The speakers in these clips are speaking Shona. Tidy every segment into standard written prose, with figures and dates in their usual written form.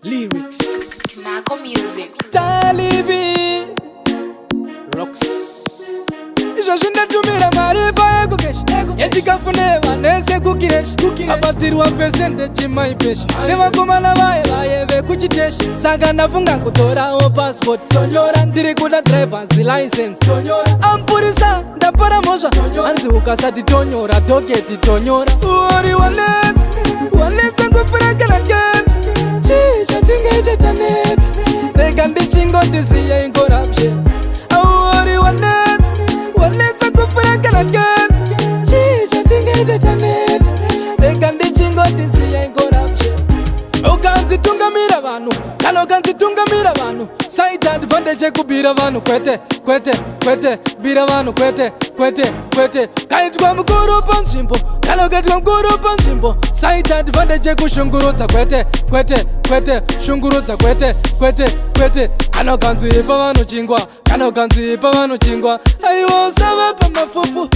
Lyrics Nako Music Talibi Rocks Ijo zvindatumira mari payeko keshi yechikafune vanese kukireshi abatirwa pesende chimaipeshi nevakomana vaye vaye vekuchiteshi saka ndafunga kutorawo passport tonyora ndiri kuda drivers license ampurisa ndapara mhosva hanzi ukasati tonyora doketi tonyora uri wanetsa kupurakana kenzi chii chatingaitetaneta rega ndichingodisiya incorruption auri wanetsa kupurakana kenzi chii chatingaitetaneta rega ndichingodisiya incorruption ukanzitungamira vanhu kana ukanzitungamira vanhu side advantage ekubira vanhu kwete bira vanhu kwete kaitwa mukuru panzvimbo kana ukaitwa mukuru panzvimbo side advantage ekushungurudza kwete shungurudza kwete kana ukanzipa vanhu chingwa kana ukanzipa vanhu chingwa aiwa savapa mafufu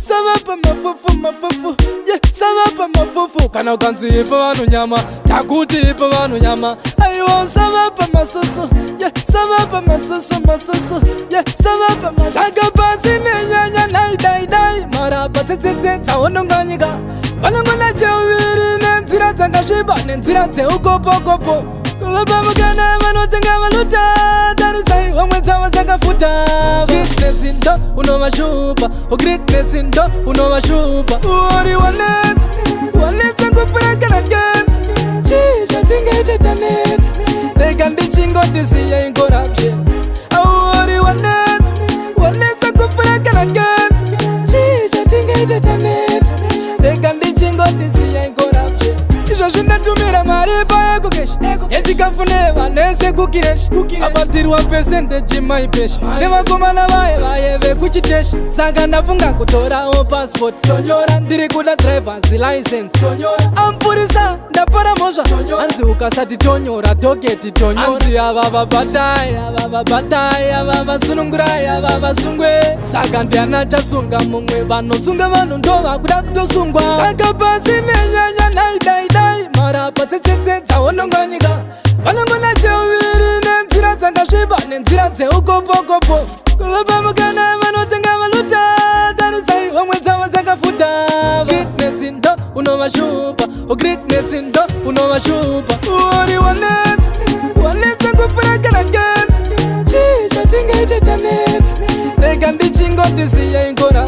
savapa mafufu savapa mafufu kana ukanzipa vanhu nyama takuti ipa vanhu nyama aiwa savapa masusu savapa masusu savapa masusu saka pasi nenyanya naidaidai marapa tsetsetse tsaononganyika vanongona cheuviri nenzira dzakasviba nenzira dzeukopokopo kuvapamukana vanotenga valuta tarisai vamwe dzavo dzakafuta greatness ndo unovashupa greatness ndo unovashupa uri wanetsa kupurakana kenzi chii chatingaitetaneta rega ndichingodisiya incorruption auri wanetsa kupurakana kenzi chii chatingaitetaneta rega ndichingodisiya incorruption izvo zvindatumira mari payeko keshi yechikafune vanese kukireshi abatirwa pesende chimaipeshi nevakomana vaye vaye vekuchiteshi saka ndafunga kutorawo passport tonyora ndiri kuda drivers license ampurisa ndapara mhosva hanzi ukasati tonyora doketi tonyora hanzi ava vabatai ava vasunungurai ava vasungwe saka ndiana chasunga mumwe vanosunga vanhu ndo vakuda kutosungwa saka pasi nenyanya naidaidai marapa tsetsetse dzaononganyika vanongona cheuviri nenzira dzakasviba nenzira dzeukopokopo kuvapamukana vanotenga valuta tarisai vamwe dzavo dzakafuta greatness ndo unovashupa greatness ndo unovashupa uri wanetsa kupurakana kenzi chii chatingaitetaneta rega ndichingodisiya inkora